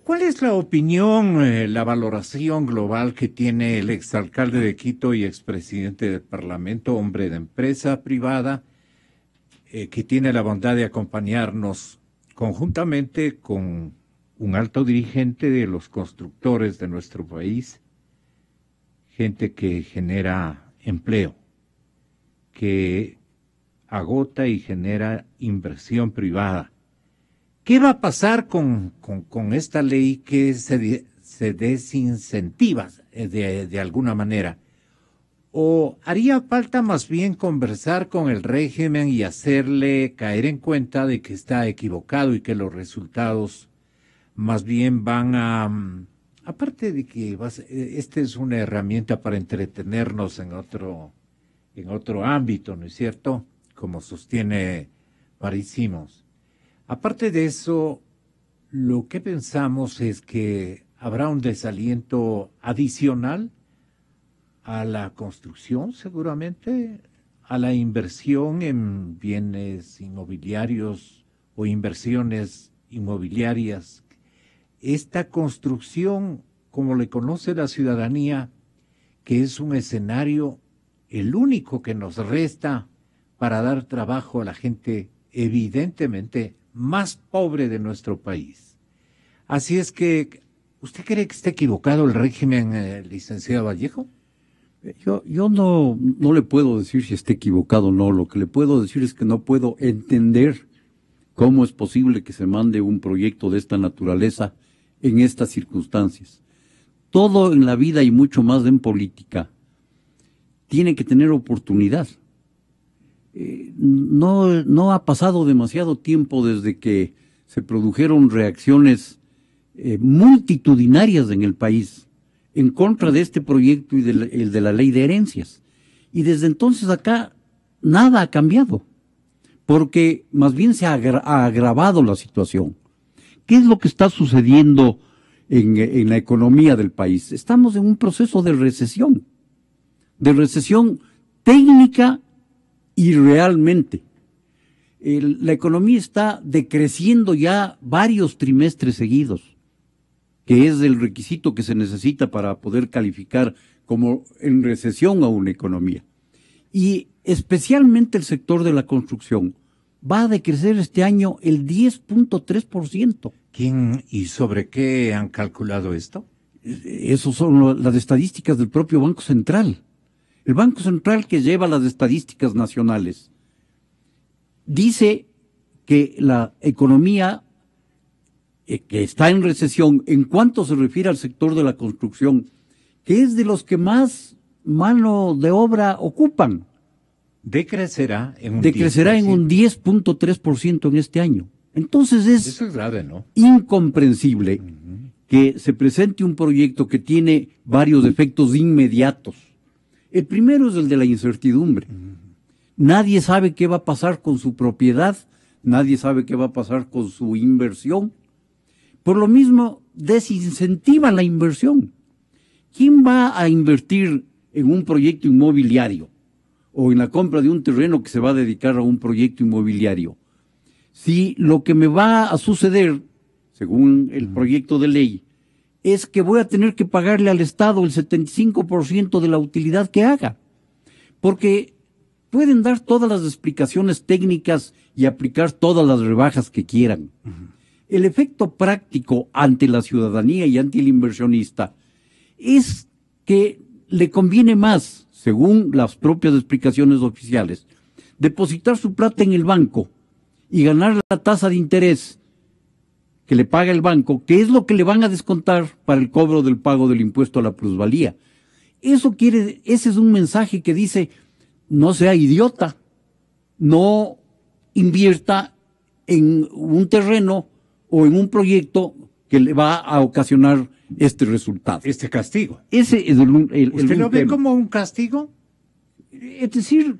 ¿Cuál es la opinión, la valoración global que tiene el exalcalde de Quito y expresidente del Parlamento, hombre de empresa privada, que tiene la bondad de acompañarnos conjuntamente con un alto dirigente de los constructores de nuestro país, gente que genera empleo, que agota y genera inversión privada? ¿Qué va a pasar con esta ley que se desincentiva de alguna manera? ¿O haría falta más bien conversar con el régimen y hacerle caer en cuenta de que está equivocado y que los resultados más bien van aparte de que esta es una herramienta para entretenernos en otro ámbito, ¿no es cierto? Como sostiene Paris Simons. Aparte de eso, lo que pensamos es que habrá un desaliento adicional a la construcción, seguramente, a la inversión en bienes inmobiliarios o inversiones inmobiliarias. Esta construcción, como le conoce la ciudadanía, que es un escenario, el único que nos resta para dar trabajo a la gente evidentemente más pobre de nuestro país. Así es que, ¿usted cree que está equivocado el régimen, licenciado Vallejo? Yo no le puedo decir si está equivocado o no. Lo que le puedo decir es que no puedo entender cómo es posible que se mande un proyecto de esta naturaleza en estas circunstancias. Todo en la vida y mucho más en política tiene que tener oportunidad. No ha pasado demasiado tiempo desde que se produjeron reacciones multitudinarias en el país en contra de este proyecto y el de la ley de herencias. Y desde entonces acá nada ha cambiado, porque más bien se ha agravado la situación. ¿Qué es lo que está sucediendo en la economía del país? Estamos en un proceso de recesión técnica y realmente. La economía está decreciendo ya varios trimestres seguidos, que es el requisito que se necesita para poder calificar como en recesión a una economía. Y especialmente el sector de la construcción va a decrecer este año el 10.3%. ¿Quién y sobre qué han calculado esto? Esas son las estadísticas del propio Banco Central. El Banco Central, que lleva las estadísticas nacionales, dice que la economía que está en recesión, en cuanto se refiere al sector de la construcción, que es de los que más mano de obra ocupan, decrecerá en un 10.3% en este año. Entonces eso es grave, ¿no? Incomprensible que se presente un proyecto que tiene varios efectos inmediatos. El primero es el de la incertidumbre. Nadie sabe qué va a pasar con su propiedad, nadie sabe qué va a pasar con su inversión. Por lo mismo, desincentiva la inversión. ¿Quién va a invertir en un proyecto inmobiliario o en la compra de un terreno que se va a dedicar a un proyecto inmobiliario? Si lo que me va a suceder, según el proyecto de ley, es que voy a tener que pagarle al Estado el 75% de la utilidad que haga. Porque pueden dar todas las explicaciones técnicas y aplicar todas las rebajas que quieran. El efecto práctico ante la ciudadanía y ante el inversionista es que le conviene más, según las propias explicaciones oficiales, depositar su plata en el banco y ganar la tasa de interés que le paga el banco, que es lo que le van a descontar para el cobro del pago del impuesto a la plusvalía. Ese es un mensaje que dice: no sea idiota, no invierta en un terreno o en un proyecto que le va a ocasionar este resultado. Este castigo. Ese es ¿Usted lo ve como un castigo? Es decir,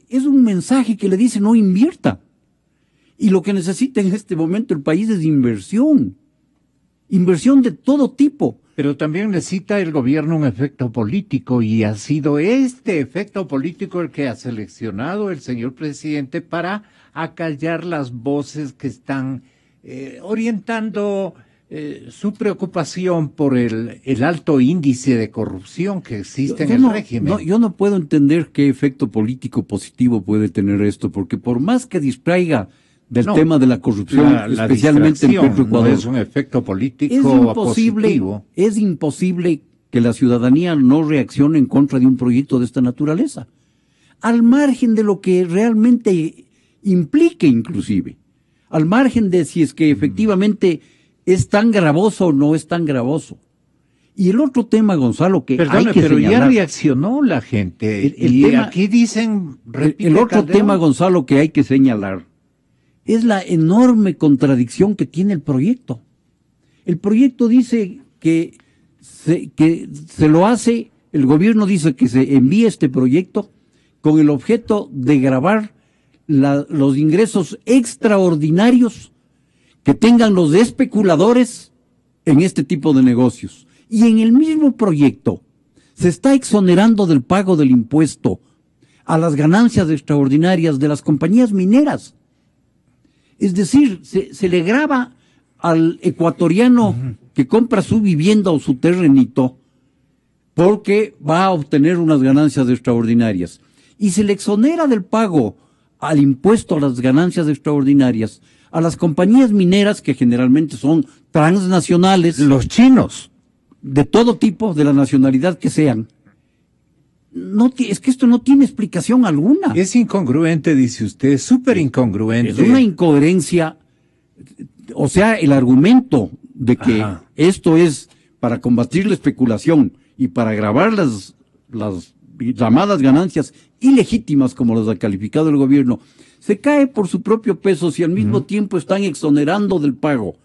es un mensaje que le dice: no invierta. Y lo que necesita en este momento el país es inversión. Inversión de todo tipo. Pero también necesita el gobierno un efecto político, y ha sido este efecto político el que ha seleccionado el señor presidente para acallar las voces que están orientando su preocupación por el alto índice de corrupción que existe en el régimen. Yo no puedo entender qué efecto político positivo puede tener esto, porque por más que distraiga del tema de la corrupción, especialmente en Petroecuador, no es un efecto político positivo. Es imposible que la ciudadanía no reaccione en contra de un proyecto de esta naturaleza, al margen de lo que realmente implique, inclusive, al margen de si es que efectivamente es tan gravoso o no es tan gravoso. Y el otro tema, Gonzalo, que hay que pero señalar, ya reaccionó la gente. Aquí dicen... El otro tema, Gonzalo, que hay que señalar es la enorme contradicción que tiene el proyecto. El proyecto dice que se lo hace, el gobierno dice que se envía este proyecto con el objeto de gravar los ingresos extraordinarios que tengan los especuladores en este tipo de negocios. Y en el mismo proyecto se está exonerando del pago del impuesto a las ganancias extraordinarias de las compañías mineras. Es decir, se le grava al ecuatoriano que compra su vivienda o su terrenito porque va a obtener unas ganancias extraordinarias. Y se le exonera del pago al impuesto a las ganancias extraordinarias a las compañías mineras, que generalmente son transnacionales. Los chinos. De todo tipo, de la nacionalidad que sean. Es que esto no tiene explicación alguna. Es incongruente, dice usted, súper incongruente. Es una incoherencia. O sea, el argumento de que esto es para combatir la especulación y para gravar las llamadas ganancias ilegítimas, como las ha calificado el gobierno, se cae por su propio peso si al mismo tiempo están exonerando del pago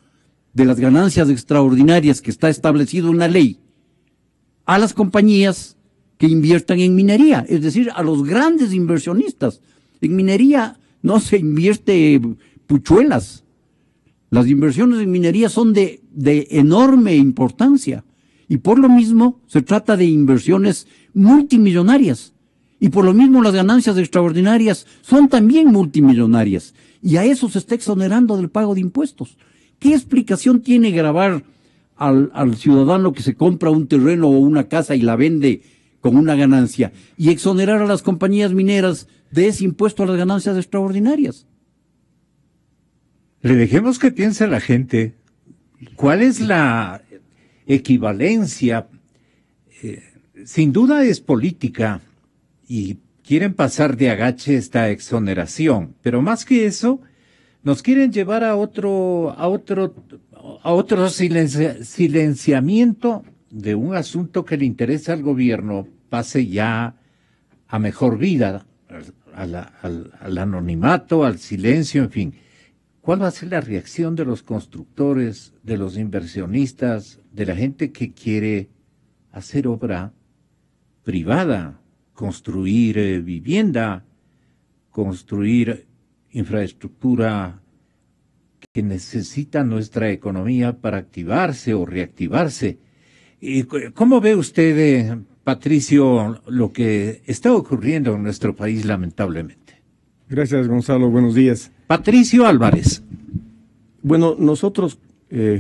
de las ganancias extraordinarias que está establecido en la ley a las compañías que inviertan en minería, es decir, a los grandes inversionistas. En minería no se invierte puchuelas. Las inversiones en minería son de enorme importancia y por lo mismo se trata de inversiones multimillonarias. Y por lo mismo las ganancias extraordinarias son también multimillonarias. Y a eso se está exonerando del pago de impuestos. ¿Qué explicación tiene gravar al ciudadano que se compra un terreno o una casa y la vende con una ganancia y exonerar a las compañías mineras de ese impuesto a las ganancias extraordinarias? Le dejemos que piense la gente. ¿Cuál es la equivalencia? Sin duda es política y quieren pasar de agache esta exoneración, pero más que eso, nos quieren llevar a otro silenciamiento de un asunto que le interesa al gobierno, pase ya a mejor vida, al anonimato, al silencio, en fin. ¿Cuál va a ser la reacción de los constructores, de los inversionistas, de la gente que quiere hacer obra privada, construir vivienda, construir infraestructura que necesita nuestra economía para activarse o reactivarse? ¿Cómo ve usted, Patricio, lo que está ocurriendo en nuestro país, lamentablemente? Gracias, Gonzalo. Buenos días. Patricio Álvarez. Bueno, nosotros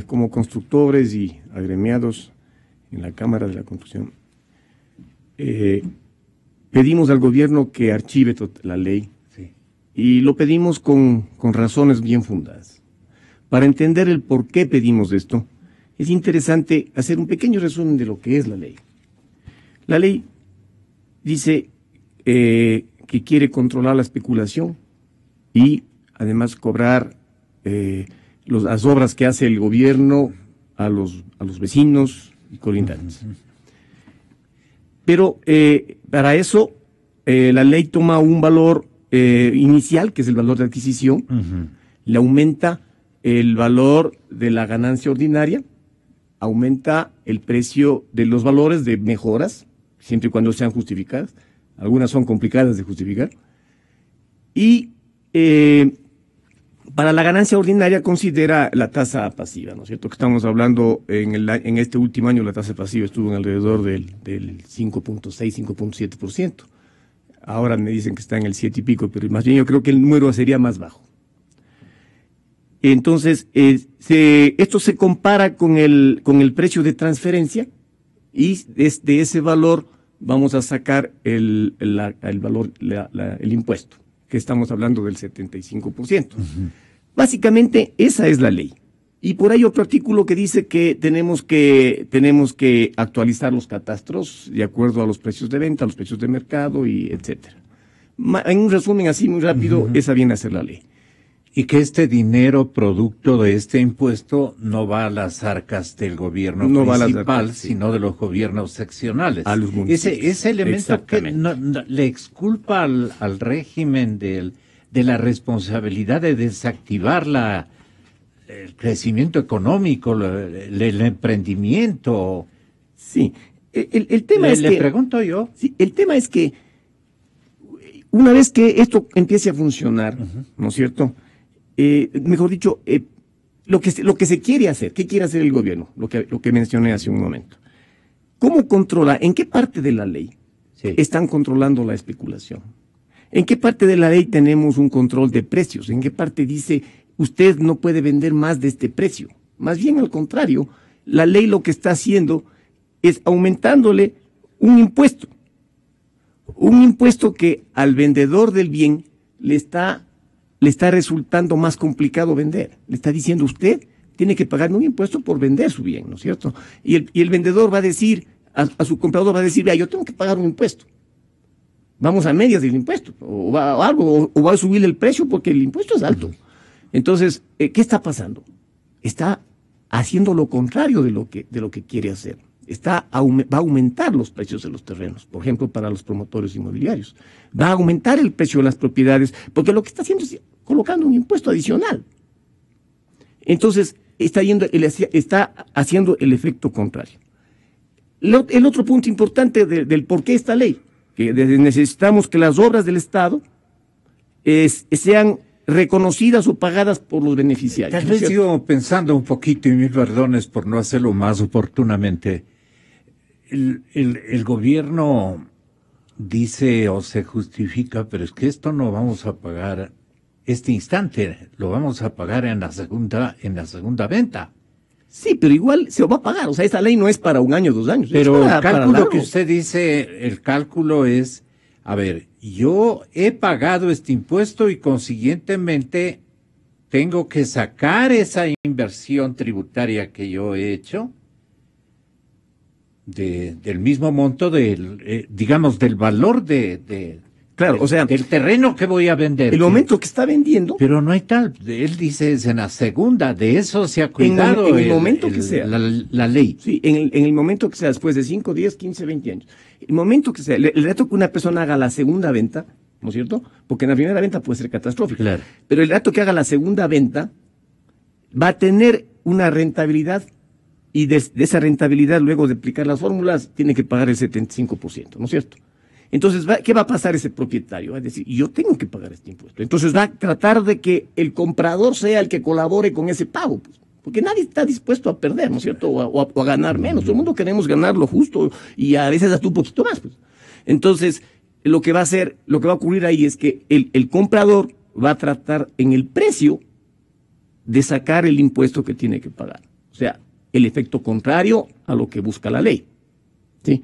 como constructores y agremiados en la Cámara de la Construcción pedimos al gobierno que archive la ley, sí, y lo pedimos con razones bien fundadas. Para entender el por qué pedimos esto, es interesante hacer un pequeño resumen de lo que es la ley. La ley dice que quiere controlar la especulación y además cobrar las obras que hace el gobierno a los vecinos y colindantes. Pero para eso la ley toma un valor inicial, que es el valor de adquisición, le aumenta el valor de la ganancia ordinaria, aumenta el precio de los valores de mejoras, siempre y cuando sean justificadas. Algunas son complicadas de justificar. Y para la ganancia ordinaria considera la tasa pasiva, ¿no es cierto? Que estamos hablando, en este último año la tasa pasiva estuvo en alrededor del 5.6, 5.7%. Ahora me dicen que está en el 7 y pico, pero más bien yo creo que el número sería más bajo. Entonces, esto se compara con el precio de transferencia y desde ese valor vamos a sacar el valor, el impuesto, que estamos hablando del 75%. Básicamente, esa es la ley. Y por ahí otro artículo que dice que tenemos que actualizar los catastros de acuerdo a los precios de venta, a los precios de mercado y etcétera. En un resumen así muy rápido, esa viene a ser la ley. Y que este dinero producto de este impuesto no va a las arcas del gobierno principal, sino de los gobiernos seccionales. A los municipios. Ese elemento que le exculpa al régimen de la responsabilidad de desactivar el crecimiento económico, el emprendimiento. Sí, el tema es que... Le pregunto yo. Sí, el tema es que una vez que esto empiece a funcionar, ¿no es cierto?, mejor dicho, lo que se quiere hacer, ¿qué quiere hacer el gobierno? Lo que mencioné hace un momento. ¿Cómo controla? ¿En qué parte de la ley están controlando la especulación? ¿En qué parte de la ley tenemos un control de precios? ¿En qué parte dice usted no puede vender más de este precio? Más bien al contrario, la ley lo que está haciendo es aumentándole un impuesto que al vendedor del bien le está resultando más complicado vender. Le está diciendo, usted tiene que pagar un impuesto por vender su bien, ¿no es cierto? Y el vendedor va a decir, a su comprador va a decir, vea, yo tengo que pagar un impuesto. Vamos a medias del impuesto, o va a subir el precio porque el impuesto es alto. Entonces, ¿qué está pasando? Está haciendo lo contrario de lo que quiere hacer. Va a aumentar los precios de los terrenos, por ejemplo, para los promotores inmobiliarios. Va a aumentar el precio de las propiedades, porque lo que está haciendo es colocando un impuesto adicional. Entonces, está haciendo el efecto contrario. El otro punto importante del por qué esta ley, que necesitamos que las obras del Estado sean reconocidas o pagadas por los beneficiarios. Tal vez yo pensando un poquito, y mil perdones por no hacerlo más oportunamente, el gobierno dice o se justifica, pero es que esto no vamos a pagar este instante, lo vamos a pagar en la segunda venta. Sí, pero igual se va a pagar, o sea, esta ley no es para 1 año, 2 años. Pero el cálculo que usted dice, el cálculo es, a ver, yo he pagado este impuesto y consiguientemente tengo que sacar esa inversión tributaria que yo he hecho del mismo monto digamos, del valor claro, o sea, del terreno que voy a vender. El momento que está vendiendo. Pero no hay tal. Él dice es en la segunda. De eso se ha cuidado en el momento que sea. La ley. Sí, en el momento que sea, después de 5, 10, 15, 20 años. El momento que sea, el rato que una persona haga la segunda venta, ¿no es cierto? Porque en la primera venta puede ser catastrófico. Claro. Pero el rato que haga la segunda venta, va a tener una rentabilidad. Y de esa rentabilidad, luego de aplicar las fórmulas, tiene que pagar el 75%, ¿no es cierto? Entonces, ¿qué va a pasar ese propietario? Va a decir, yo tengo que pagar este impuesto. Entonces va a tratar de que el comprador sea el que colabore con ese pago, pues, porque nadie está dispuesto a perder, ¿no es cierto? O a ganar menos. Todo el mundo queremos ganar lo justo y a veces hasta un poquito más, pues. Entonces, lo que va a ocurrir ahí es que el comprador va a tratar en el precio de sacar el impuesto que tiene que pagar. O sea, el efecto contrario a lo que busca la ley. ¿Sí?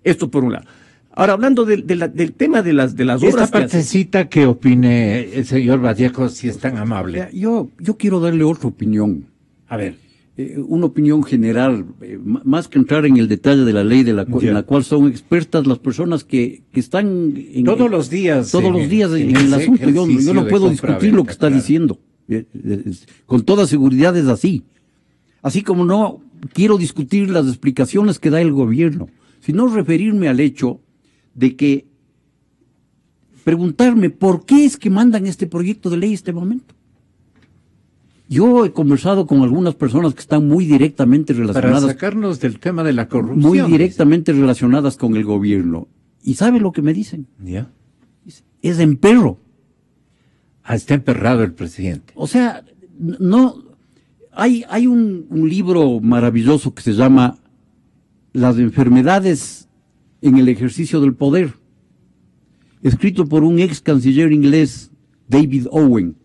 Esto por un lado. Ahora, hablando del tema de las obras... Esta partecita que opine el señor Vallejo, si es tan amable. Yo quiero darle otra opinión. A ver. Una opinión general, más que entrar en el detalle de la ley en la cual son expertas las personas que están... Todos los días en el asunto. Yo no puedo discutir lo que está diciendo. Con toda seguridad es así. Así como no quiero discutir las explicaciones que da el gobierno, sino referirme al hecho de que preguntarme por qué es que mandan este proyecto de ley en este momento. Yo he conversado con algunas personas que están muy directamente relacionadas. Para sacarnos del tema de la corrupción. Muy directamente relacionadas con el gobierno. ¿Y sabe lo que me dicen? ¿Ya? Es emperro. Está emperrado el presidente. O sea, no... Hay un libro maravilloso que se llama Las enfermedades en el ejercicio del poder, escrito por un ex canciller inglés, David Owen.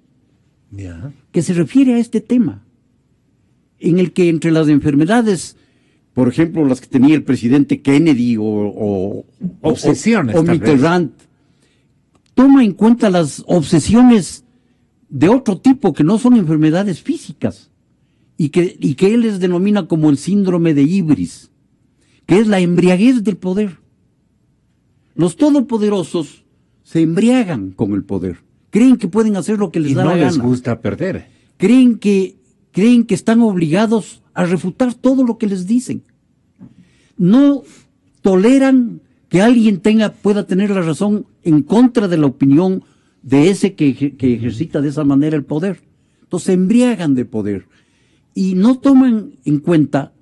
que se refiere a este tema, en el que entre las enfermedades, por ejemplo, las que tenía el presidente Kennedy obsesiones, o Mitterrand, toma en cuenta las obsesiones de otro tipo que no son enfermedades físicas y que él les denomina como el síndrome de Ibris, que es la embriaguez del poder. Los todopoderosos se embriagan con el poder, creen que pueden hacer lo que les da la gana. Y no les gusta perder. Creen que están obligados a refutar todo lo que les dicen. No toleran que alguien pueda tener la razón en contra de la opinión de ese que ejercita de esa manera el poder. Entonces se embriagan de poder y no toman en cuenta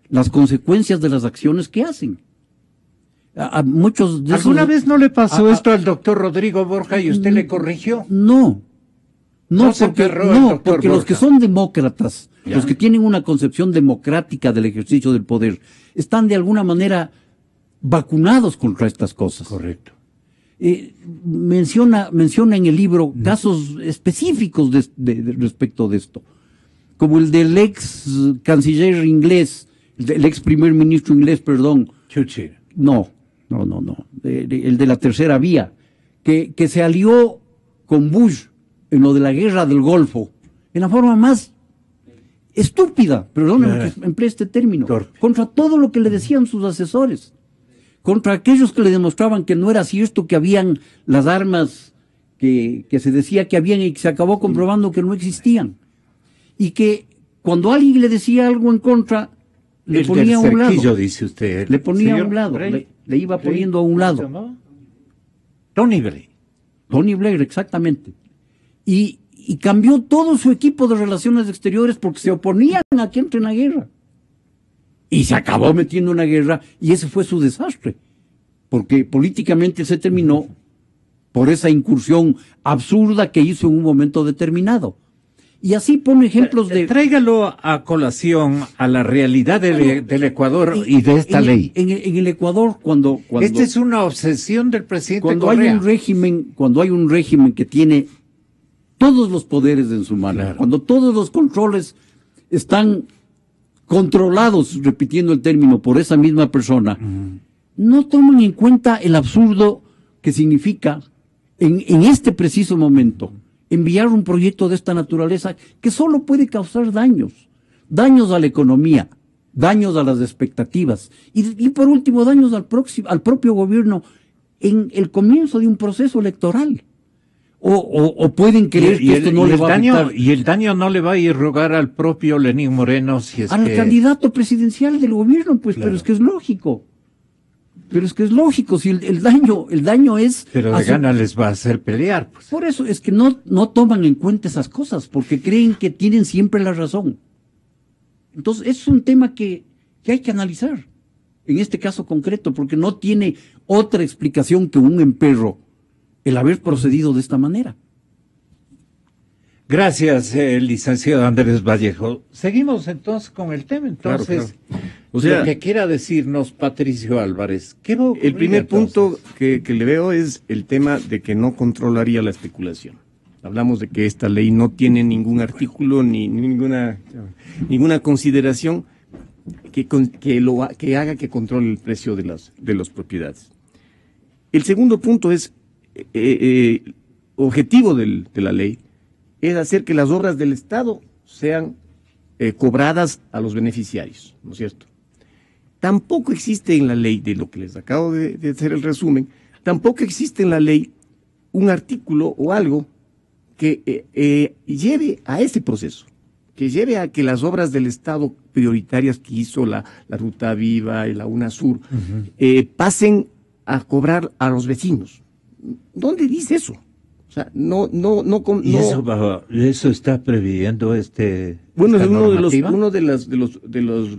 las consecuencias de las acciones que hacen. A muchos de ¿Alguna vez no le pasó esto al doctor Rodrigo Borja y usted le corrigió? No, porque los que son demócratas, los que tienen una concepción democrática del ejercicio del poder, están de alguna manera vacunados contra estas cosas. Correcto. Menciona en el libro casos específicos respecto de esto, como el del ex canciller inglés, el ex primer ministro inglés, perdón. Churchill. No. El de la tercera vía, que se alió con Bush en lo de la guerra del Golfo, en la forma más estúpida, perdóname que emplee este término, contra todo lo que le decían sus asesores, contra aquellos que le demostraban que no era cierto que habían las armas que se decía que habían y que se acabó comprobando que no existían. Y que cuando alguien le decía algo en contra, le ponía a un lado. Dice usted. Le ponía a un lado, le iba poniendo a un lado. Tony Blair. Tony Blair, exactamente. Y cambió todo su equipo de relaciones exteriores porque se oponían a que entre en la guerra. Y se acabó metiendo en la guerra y ese fue su desastre. Porque políticamente se terminó por esa incursión absurda que hizo en un momento determinado. Y así pone ejemplos de... Tráigalo a colación a la realidad del Ecuador y de esta ley. En el Ecuador, cuando... Esta es una obsesión del presidente Correa. Cuando hay un régimen que tiene todos los poderes en su mano, cuando todos los controles están controlados, repitiendo el término, por esa misma persona, no toman en cuenta el absurdo que significa, en este preciso momento, enviar un proyecto de esta naturaleza que solo puede causar daños a la economía, daños a las expectativas y por último daños al propio gobierno en el comienzo de un proceso electoral. O pueden creer que esto no le va a afectar. Y el daño no le va a irrogar al propio Lenín Moreno si es al candidato presidencial del gobierno, pues, pero es que es lógico. Si el daño es... Pero de gana les va a hacer pelear. Pues. Por eso es que no toman en cuenta esas cosas, porque creen que tienen siempre la razón. Entonces, es un tema que hay que analizar, en este caso concreto, porque no tiene otra explicación que un emperro el haber procedido de esta manera. Gracias, licenciado Andrés Vallejo. Seguimos entonces con el tema. Entonces, claro. O sea, lo que quiera decirnos Patricio Álvarez, ¿qué va a ocurrir? El primer punto que le veo es el tema de que no controlaría la especulación. Hablamos de que esta ley no tiene ningún artículo ni ninguna consideración que haga que controle el precio de las propiedades. El segundo punto es objetivo de la ley es hacer que las obras del Estado sean cobradas a los beneficiarios, ¿no es cierto? Tampoco existe en la ley, de lo que les acabo de hacer el resumen, tampoco existe en la ley un artículo o algo que lleve a ese proceso, que lleve a que las obras del Estado prioritarias que hizo la Ruta Viva y la UNASUR pasen a cobrar a los vecinos. ¿Dónde dice eso? O sea, no. ¿Y eso está previendo Bueno, es uno de los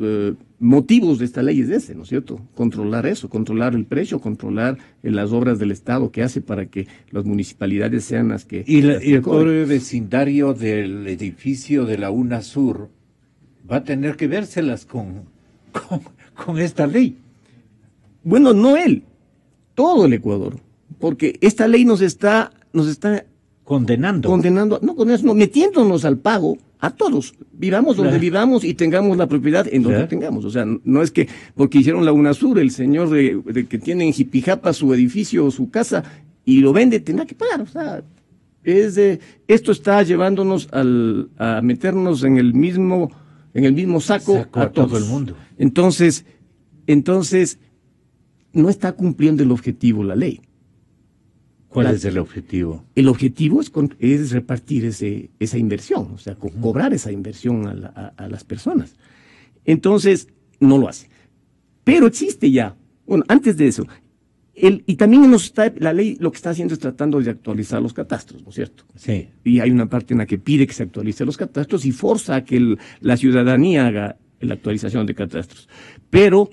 motivos de esta ley es ese, ¿no es cierto? Controlar eso, controlar el precio, controlar las obras del Estado que hace para que las municipalidades sean las que... Y el pobre vecindario del edificio de la UNASUR va a tener que vérselas con esta ley. Bueno, no él, todo el Ecuador, porque esta ley nos está metiéndonos al pago a todos, vivamos donde vivamos y tengamos la propiedad en donde tengamos. O sea, no es que porque hicieron la UNASUR, el señor de que tiene en Jipijapa su edificio o su casa y lo vende, tendrá que pagar. O sea, esto está llevándonos a meternos en el mismo saco a todo el mundo. Entonces, no está cumpliendo el objetivo la ley. ¿Cuál es el objetivo? El objetivo es repartir esa inversión, o sea, cobrar esa inversión a las personas. Entonces, no lo hace. Pero existe ya, bueno, antes de eso, y también la ley lo que está haciendo es tratando de actualizar los catastros, ¿no es cierto? Sí. Y hay una parte en la que pide que se actualicen los catastros y forza a que la ciudadanía haga la actualización de catastros. Pero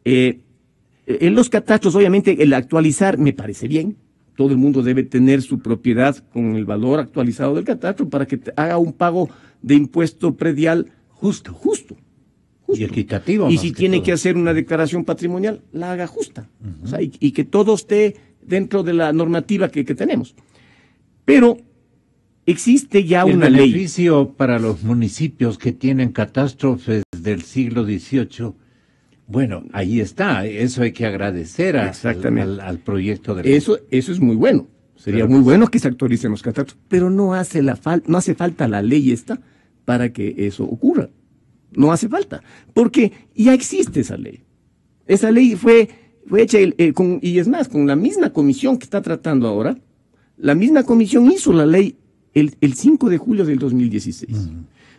en los catastros, obviamente, el actualizar me parece bien. Todo el mundo debe tener su propiedad con el valor actualizado del catastro para que haga un pago de impuesto predial justo. Y equitativo. Y si tiene que hacer una declaración patrimonial, la haga justa. O sea, y que todo esté dentro de la normativa que tenemos. Pero existe ya una ley. El beneficio para los municipios que tienen catástrofes del siglo XVIII, bueno, ahí está. Eso hay que agradecer al proyecto de ley. Eso es muy bueno. Sería muy bueno que se actualicen los catastros. Pero no hace falta la ley esta para que eso ocurra. No hace falta, porque ya existe esa ley. Esa ley fue hecha, y es más, con la misma comisión que está tratando ahora, la misma comisión hizo la ley el 5 de julio del 2016.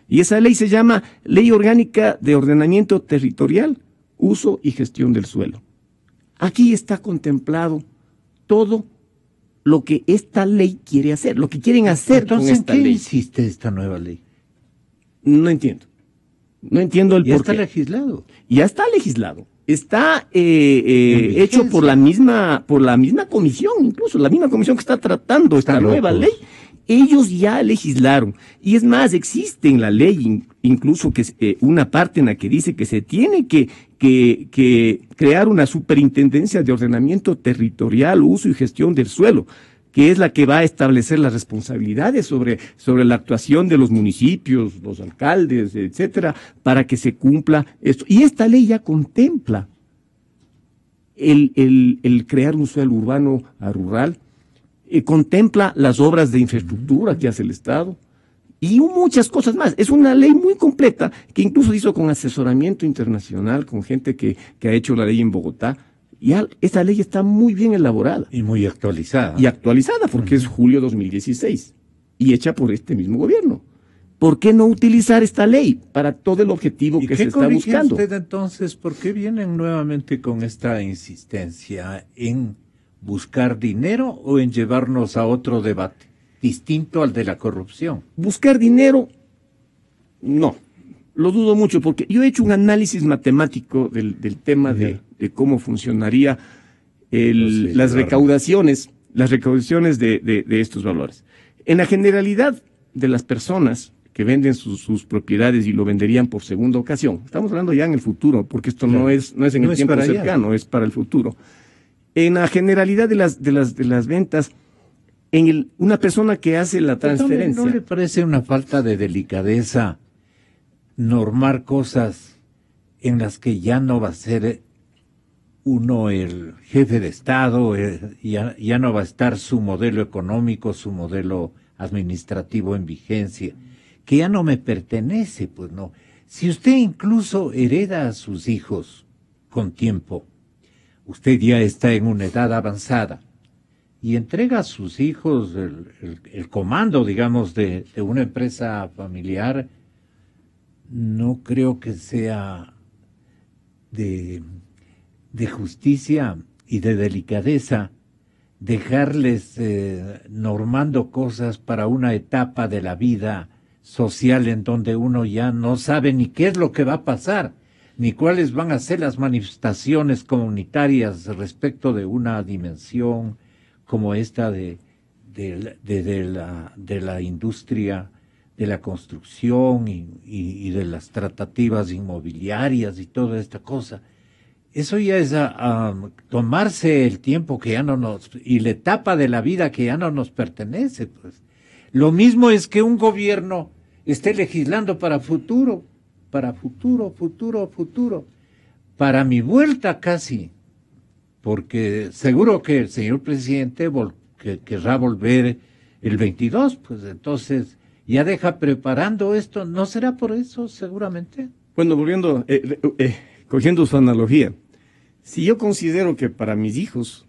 Y esa ley se llama Ley Orgánica de Ordenamiento Territorial, Uso y Gestión del Suelo. Aquí está contemplado todo lo que esta ley quiere hacer, lo que quieren hacer. Entonces, con esta ¿en qué ley. insiste esta nueva ley? No entiendo. No entiendo el porqué. Ya está legislado. Ya está legislado. Está hecho por la misma comisión, incluso la misma comisión que está tratando esta nueva ley. Ellos ya legislaron. Y es más, existe en la ley incluso que una parte en la que dice que se tiene que crear una superintendencia de ordenamiento territorial, uso y gestión del suelo, que es la que va a establecer las responsabilidades sobre la actuación de los municipios, los alcaldes, etcétera, para que se cumpla esto. Y esta ley ya contempla el crear un suelo urbano a rural, contempla las obras de infraestructura que hace el Estado y muchas cosas más. Es una ley muy completa que incluso hizo con asesoramiento internacional, con gente que ha hecho la ley en Bogotá. Ya esta ley está muy bien elaborada. Y muy actualizada. Y actualizada porque es julio 2016 y hecha por este mismo gobierno. ¿Por qué no utilizar esta ley para todo el objetivo que se está buscando? Usted entonces, ¿por qué vienen nuevamente con esta insistencia en buscar dinero o en llevarnos a otro debate distinto al de la corrupción? Buscar dinero, no. Lo dudo mucho porque yo he hecho un análisis matemático del tema de cómo funcionaría las recaudaciones de estos valores. En la generalidad de las personas que venden sus propiedades y lo venderían por segunda ocasión, estamos hablando ya en el futuro, porque esto no es en el tiempo cercano, es para el futuro. En la generalidad de las ventas, una persona que hace la transferencia. ¿No le parece una falta de delicadeza normar cosas en las que ya no va a ser uno el jefe de Estado, ya no va a estar su modelo económico, su modelo administrativo en vigencia, que ya no me pertenece? Pues no. Si usted incluso hereda a sus hijos con tiempo, usted ya está en una edad avanzada y entrega a sus hijos el comando, digamos, de una empresa familiar, no creo que sea de justicia y de delicadeza dejarles normando cosas para una etapa de la vida social en donde uno ya no sabe ni qué es lo que va a pasar, ni cuáles van a ser las manifestaciones comunitarias respecto de una dimensión como esta de la industria, de la construcción y de las tratativas inmobiliarias y toda esta cosa. Eso ya es tomarse el tiempo que ya no nos, y la etapa de la vida que ya no nos pertenece, pues. Lo mismo es que un gobierno esté legislando para futuro, futuro. Para mi vuelta casi, porque seguro que el señor presidente querrá volver el 22, pues entonces ya deja preparando esto, ¿no será por eso seguramente? Bueno, volviendo, cogiendo su analogía, si yo considero que para mis hijos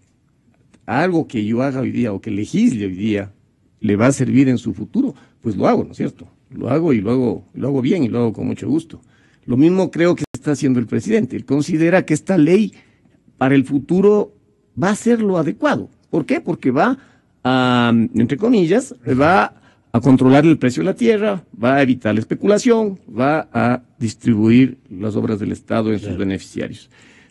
algo que yo haga hoy día o que legisle hoy día le va a servir en su futuro, pues lo hago, ¿no es cierto? Lo hago y lo hago bien y lo hago con mucho gusto. Lo mismo creo que está haciendo el presidente. Él considera que esta ley para el futuro va a ser lo adecuado. ¿Por qué? Porque va a, entre comillas, va a controlar el precio de la tierra, va a evitar la especulación, va a distribuir las obras del Estado en sus beneficiarios.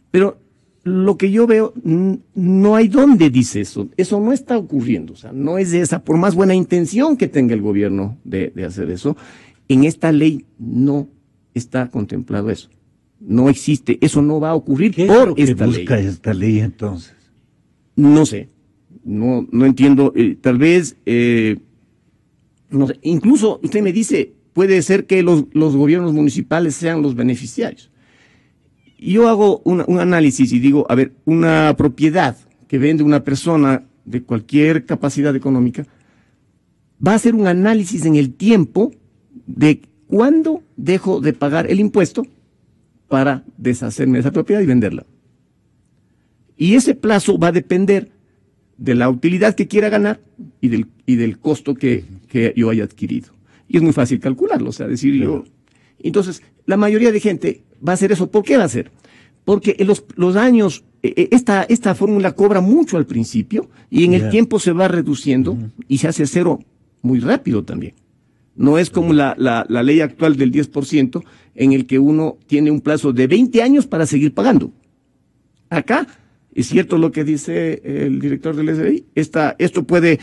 Pero lo que yo veo, no hay dónde dice eso. Eso no está ocurriendo. O sea, no es esa, por más buena intención que tenga el gobierno de hacer eso, en esta ley no está contemplado eso. No existe, eso no va a ocurrir ¿Qué por es lo que esta busca ley. esta ley entonces? No sé, no entiendo, tal vez, no sé, incluso usted me dice, puede ser que los gobiernos municipales sean los beneficiarios. Yo hago un análisis y digo, a ver, una propiedad que vende una persona de cualquier capacidad económica, va a hacer un análisis en el tiempo de cuándo dejo de pagar el impuesto para deshacerme de esa propiedad y venderla. Y ese plazo va a depender de la utilidad que quiera ganar y del costo que yo haya adquirido. Y es muy fácil calcularlo, o sea, decir yo. Entonces, la mayoría de gente va a hacer eso. ¿Por qué va a hacer? Porque en los años, esta fórmula cobra mucho al principio y en el tiempo se va reduciendo y se hace cero muy rápido también. No es como la ley actual del 10% en el que uno tiene un plazo de 20 años para seguir pagando. Acá, es cierto lo que dice el director del SDI, esto puede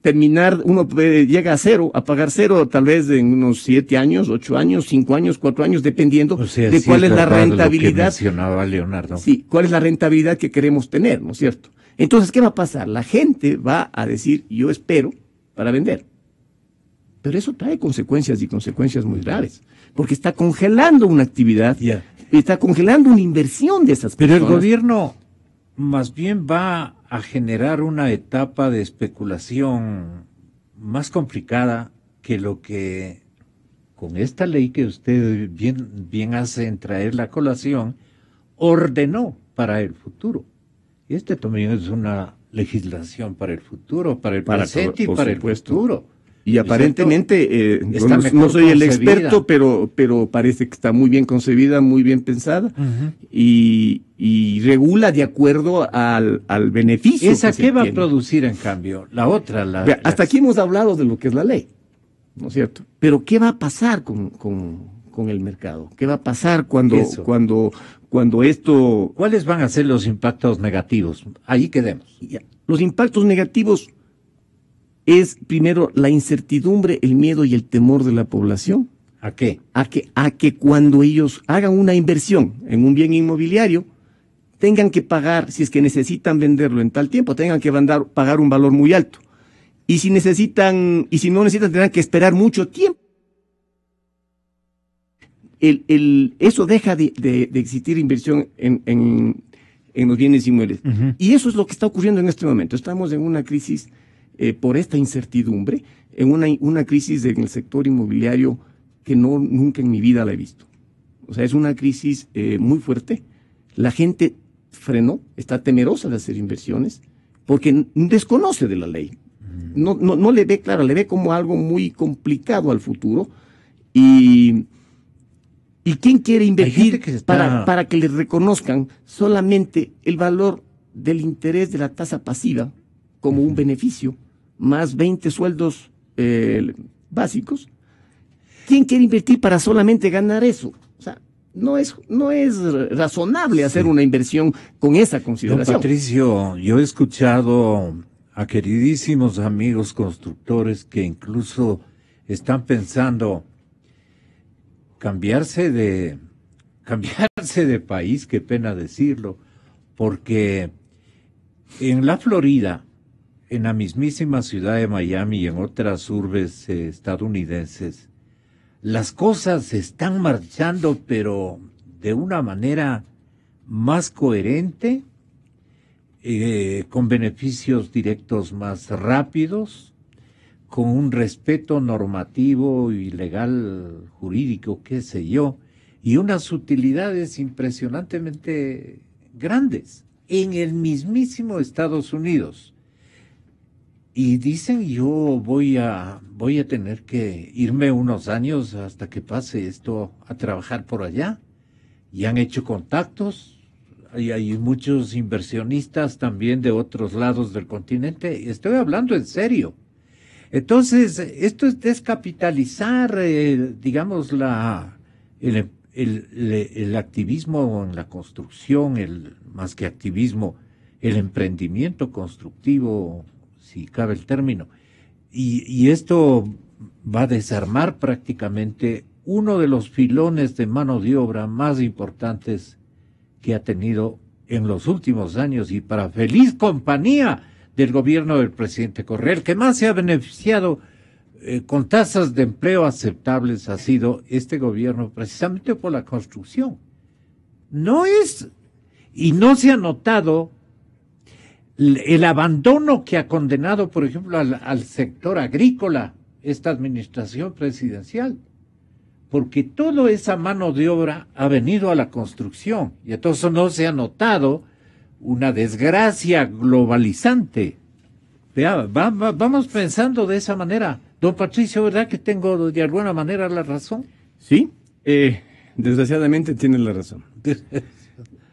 terminar, llega a cero, a pagar cero tal vez en unos 7 años, 8 años, 5 años, 4 años, dependiendo de cuál es la rentabilidad. Lo que mencionaba Leonardo. Sí, cuál es la rentabilidad que queremos tener, ¿no es cierto? Entonces, ¿qué va a pasar? La gente va a decir, yo espero para vender. Pero eso trae consecuencias y consecuencias muy graves, porque está congelando una actividad, está congelando una inversión de esas personas. Pero el gobierno más bien va a generar una etapa de especulación más complicada que lo que con esta ley que usted bien hace en traer la colación, ordenó para el futuro. Y este también es una legislación para el futuro, para el presente y para el futuro. Y aparentemente, no soy el experto, pero parece que está muy bien concebida, muy bien pensada, y regula de acuerdo al beneficio. ¿Esa qué va a producir en cambio? La otra. Hasta aquí hemos hablado de lo que es la ley, ¿no es cierto? Pero ¿qué va a pasar con el mercado? ¿Qué va a pasar cuando esto... ¿Cuáles van a ser los impactos negativos? Ahí quedemos. Los impactos negativos es primero la incertidumbre, el miedo y el temor de la población. ¿A qué? A que cuando ellos hagan una inversión en un bien inmobiliario, tengan que pagar, si es que necesitan venderlo en tal tiempo, tengan que pagar un valor muy alto. Y si no necesitan, tendrán que esperar mucho tiempo. Eso deja de existir inversión en los bienes inmuebles. Y eso es lo que está ocurriendo en este momento. Estamos en una crisis por esta incertidumbre, en una crisis en el sector inmobiliario que nunca en mi vida la he visto. O sea, es una crisis muy fuerte. La gente frenó, está temerosa de hacer inversiones porque desconoce de la ley. No le ve claro, le ve como algo muy complicado al futuro. ¿Y quién quiere invertir para que le reconozcan solamente el valor del interés de la tasa pasiva como un beneficio, más 20 sueldos básicos? ¿Quién quiere invertir para solamente ganar eso? O sea, no es razonable hacer una inversión con esa consideración. Don Patricio, yo he escuchado a queridísimos amigos constructores que incluso están pensando cambiarse de país, qué pena decirlo, porque en la Florida en la mismísima ciudad de Miami y en otras urbes estadounidenses, las cosas están marchando, pero de una manera más coherente, con beneficios directos más rápidos, con un respeto normativo y legal, jurídico, qué sé yo, y unas utilidades impresionantemente grandes en el mismísimo Estados Unidos. Y dicen, yo voy a tener que irme unos años hasta que pase esto a trabajar por allá. Y han hecho contactos, hay muchos inversionistas también de otros lados del continente. Estoy hablando en serio. Entonces, esto es descapitalizar, digamos, el activismo en la construcción, más que activismo, el emprendimiento constructivo, si cabe el término. Y esto va a desarmar prácticamente uno de los filones de mano de obra más importantes que ha tenido en los últimos años, y para feliz compañía del gobierno del presidente Correa. El que más se ha beneficiado con tasas de empleo aceptables ha sido este gobierno, precisamente por la construcción. No se ha notado el abandono que ha condenado, por ejemplo, al sector agrícola esta administración presidencial, porque toda esa mano de obra ha venido a la construcción, y entonces no se ha notado una desgracia globalizante. Vea, vamos pensando de esa manera. Don Patricio, ¿verdad que tengo de alguna manera la razón? Sí, desgraciadamente tiene la razón.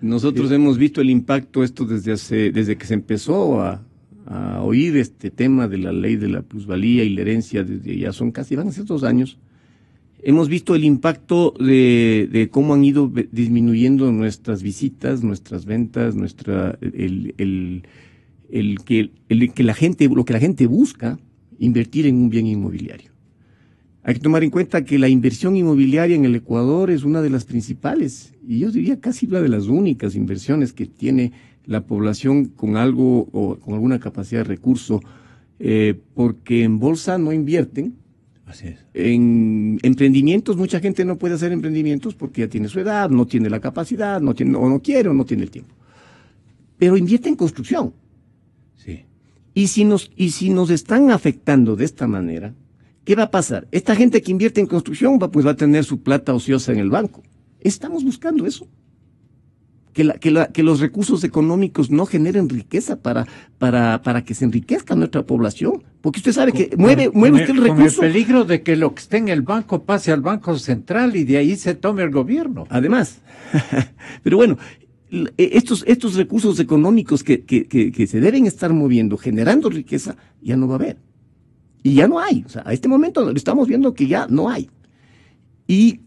Nosotros hemos visto el impacto desde que se empezó a oír este tema de la ley de la plusvalía y la herencia, desde ya van a ser 2 años. Hemos visto el impacto de cómo han ido disminuyendo nuestras visitas, nuestras ventas, lo que la gente busca invertir en un bien inmobiliario. Hay que tomar en cuenta que la inversión inmobiliaria en el Ecuador es una de las principales, y yo diría casi una de las únicas inversiones que tiene la población con algo o con alguna capacidad de recurso, porque en bolsa no invierten. Así es. En emprendimientos, mucha gente no puede hacer emprendimientos porque ya tiene su edad, no tiene la capacidad, no quiere o no tiene el tiempo. Pero invierte en construcción. Sí. Y si nos están afectando de esta manera, ¿qué va a pasar? Esta gente que invierte en construcción va a tener su plata ociosa en el banco. Estamos buscando eso. Que los recursos económicos no generen riqueza para que se enriquezca nuestra población. Porque usted sabe que mueve usted el recurso. Con el peligro de que lo que esté en el banco pase al Banco Central y de ahí se tome el gobierno. Además, pero bueno, estos recursos económicos que se deben estar moviendo, generando riqueza, ya no va a haber. Y ya no hay. O sea, a este momento estamos viendo que ya no hay. Y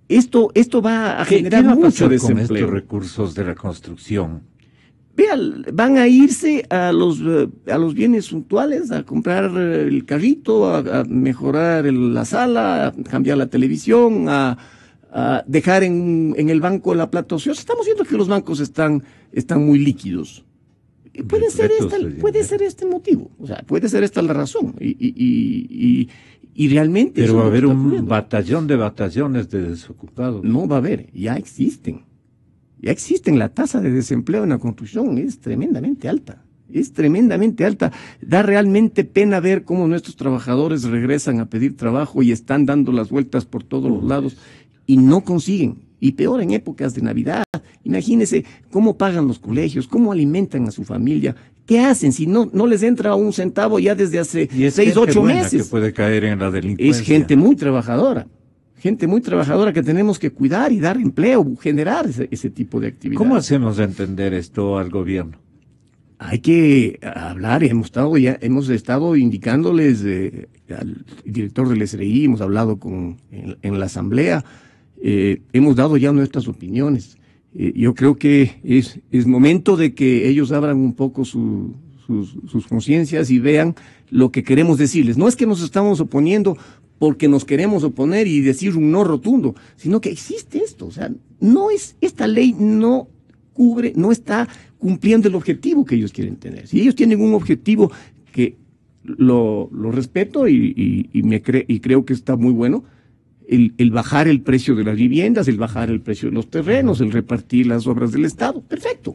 esto va a generar mucho desempleo. Con estos recursos de la construcción? Vean, van a irse a los bienes suntuales, a comprar el carrito, a mejorar la sala, a cambiar la televisión, a dejar en el banco la plata ociosa. Estamos viendo que los bancos están muy líquidos. Puede ser este motivo, o sea, puede ser esta la razón. Y realmente... Pero va a haber un batallón de batallones de desocupados. No va a haber, ya existen. La tasa de desempleo en la construcción es tremendamente alta. Da realmente pena ver cómo nuestros trabajadores regresan a pedir trabajo y están dando las vueltas por todos los lados y no consiguen. Y peor en épocas de Navidad. Imagínense cómo pagan los colegios, cómo alimentan a su familia. ¿Qué hacen si no les entra un centavo ya desde hace 6, 8 meses? Que puede caer en la delincuencia. Es gente muy trabajadora que tenemos que cuidar y dar empleo, generar ese tipo de actividad. ¿Cómo hacemos entender esto al gobierno? Hay que hablar, hemos estado indicándoles al director del SRI, hemos hablado en la asamblea, hemos dado ya nuestras opiniones. Yo creo que es momento de que ellos abran un poco sus conciencias y vean lo que queremos decirles. No es que nos estamos oponiendo porque nos queremos oponer y decir un no rotundo, sino que existe esto. O sea, esta ley no cubre, no está cumpliendo el objetivo que ellos quieren tener. Si ellos tienen un objetivo que lo respeto y creo que está muy bueno, el bajar el precio de las viviendas, el bajar el precio de los terrenos, el repartir las obras del Estado, perfecto.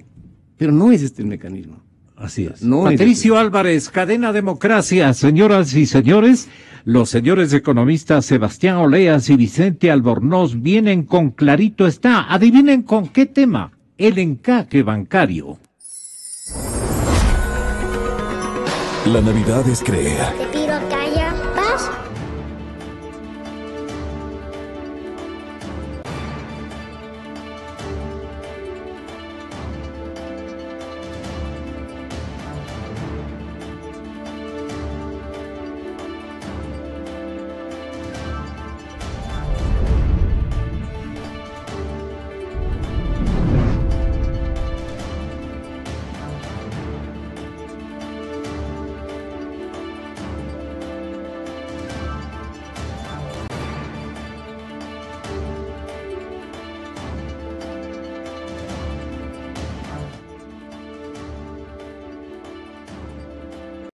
Pero no es este el mecanismo. Así es. No Patricio Álvarez, Cadena Democracia. Señoras y señores, los señores economistas Sebastián Oleas y Vicente Albornoz vienen con Clarito Está. Adivinen con qué tema. El encaje bancario. La Navidad es creer.